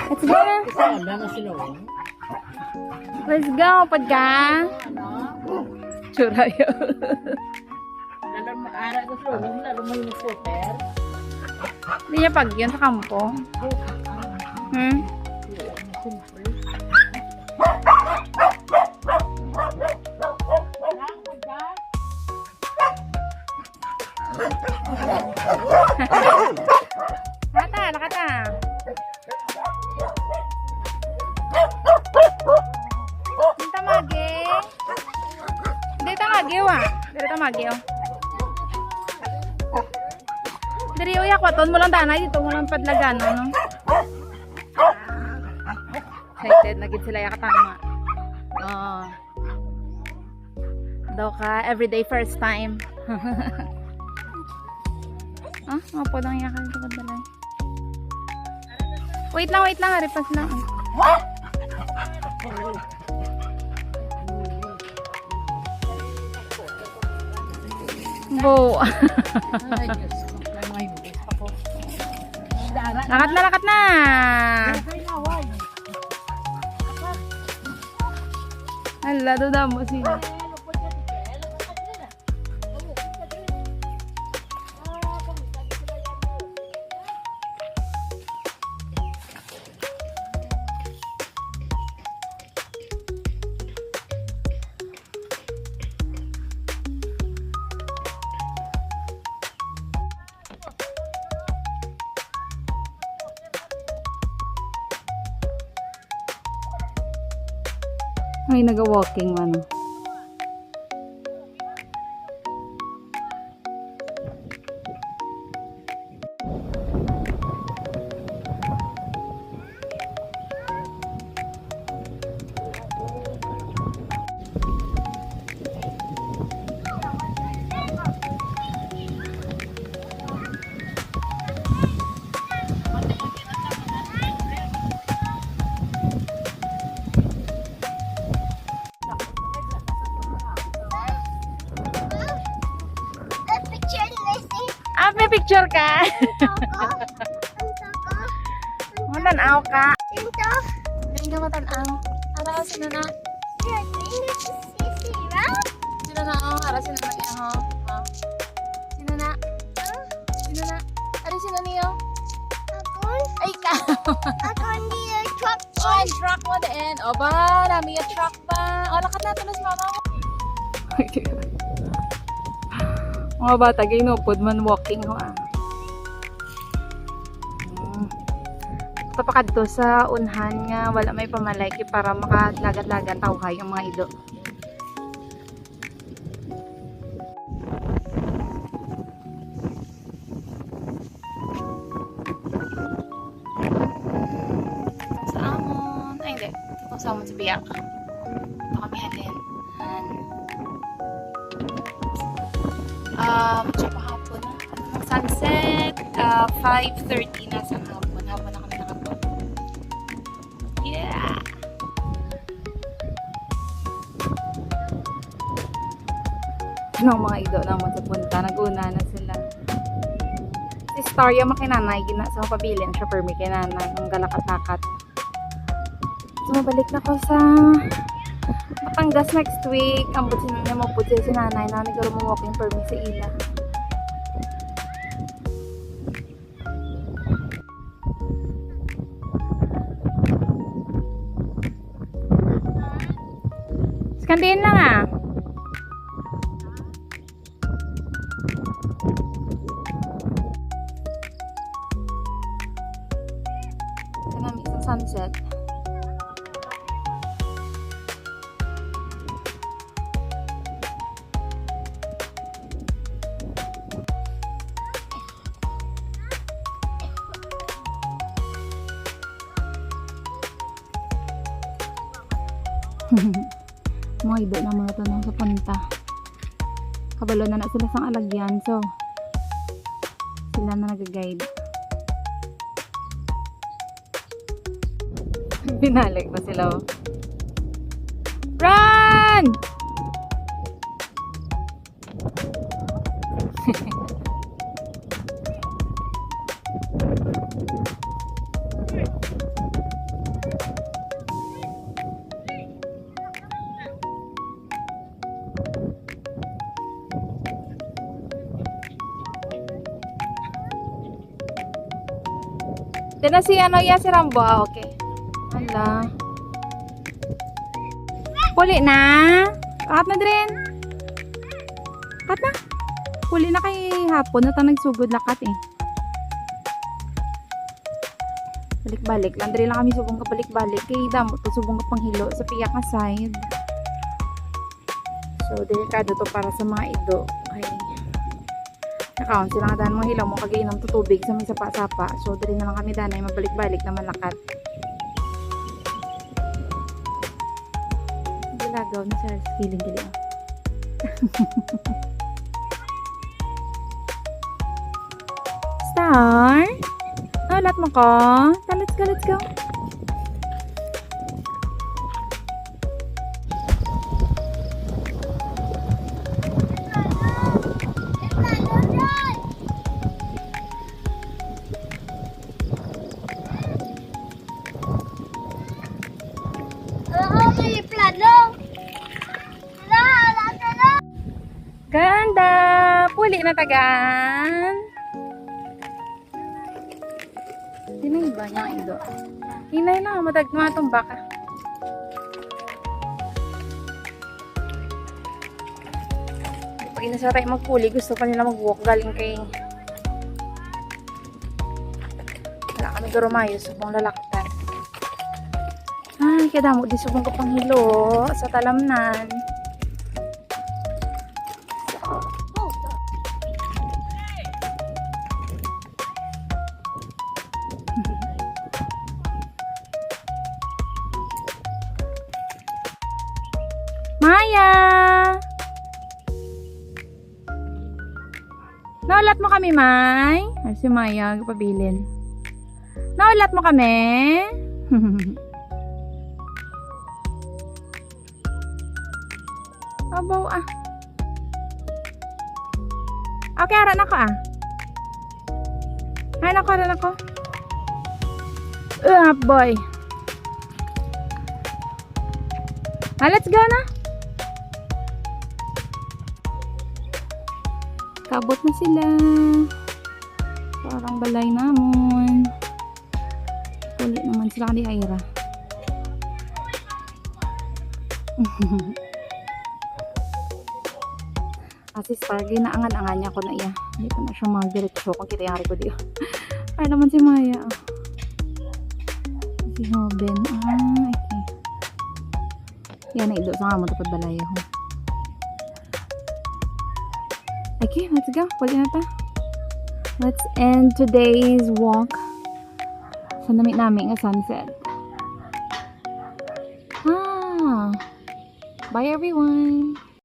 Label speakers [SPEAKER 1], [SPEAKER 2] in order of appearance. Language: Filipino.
[SPEAKER 1] Let's go na. Let's go, pagka. Churayo. Hindi niya pag yun sa kampo. Hmm? Lakata, lakata. Hindi tamagi. Hindi tamagi, wa. Hindi tamagi, oh. Dari uyak waton mo lang tanay dito mo lang padlagan no. Excited na gid sila yakatama. Oh. Daw ka everyday first time. Ah, mapo lang yakan ko padalay. Wait lang, haripas lang. Bo. Lakat na. Hala, doon mo sila. May naga-walking ano. Ah, may picture ka. Matanaw ka. Hindi ka matanaw. Ara, sino na? Sino na? Oh, ara, sino na? Oh. Sino na? Sino na? Ara, sino niyo? Ay, ka. Oh, truck mo din. O ba, nami yung truck ba? O, lakat na, tulos mama mo. Mga bata, ginupod man walking ho ah. Tapakad to sa unhan nga wala may pamalaki para makalagat-lagat tawhay yung mga ido. Sa amon, ay hindi. Sa amon sa biyak. Ito kami halin. Tsaka hapon na. Sunset, 5:30 na sa hapon. Hapon na kami nakato. Yeah! Ano mga ido naman sa punta. Nag-una na sila. Si Starya makinanay. Sa pabilin siya per may kinanay. Ang galakat-lakat. So, mabalik na ko sa Batangas next week. Ang butsin niya maputsi si nanay na nagkaroon mo walking permit sa ila. Skandihin lang ah. Ito na isang sunset. Mga ido na mga tanong sa punta. Kabalo na sila sang alagyan, so sila na nag-guide. Binalik pa sila. Run! Diyan na si ano ya, si Rambo. Ah, okay. Hala. Puli na. Kat na din. Kat na. Puli na kay hapon. Na nagsugod lakat eh. Balik-balik. Landry lang kami subong kapalik-balik. Kay damo to subong kapanghilo sa piyak na side. So, delikado to para sa mga ido. Okay. Nakaon sila nga daan mga hilaw mo kagainom to tubig sa may sapa-sapa. So, dali na lang kami daan ay mabalik-balik na malakat. Gilagaw na sa feeling gili. Star? Oh, lahat mo ko? Let's go, let's go. Ganda! Puli na tagan. Tinay ba niya ido? Hinay lang, matagma itong baka. Pag inasa tayo magpuli, gusto pa nila mag-walk galing kay wala kami garumayo, subong lalaktan. Ay, kaya damo di subong kapanghilo sa talamnan. Maya! Naulat mo kami, May? Ay, si Maya, pabilin. Naulat mo kami? Abaw ah. Okay, aran ako ah. Aran ako. Boy. Let's go na. Kabot na sila. Parang balay namon. Ulit naman sila kani Aira. Kasi Stargy na angan-angan niya ko na iya. Hindi ko na siya mag-diretsyo kung kitayari ko diyo. Ay naman si Maya. Si Hoben. Okay. Yan na ido. Sa nga mo tapad balay ako. Okay, let's go. Pwede na ta. Let's end today's walk sa namit namin nga sunset. Bye everyone.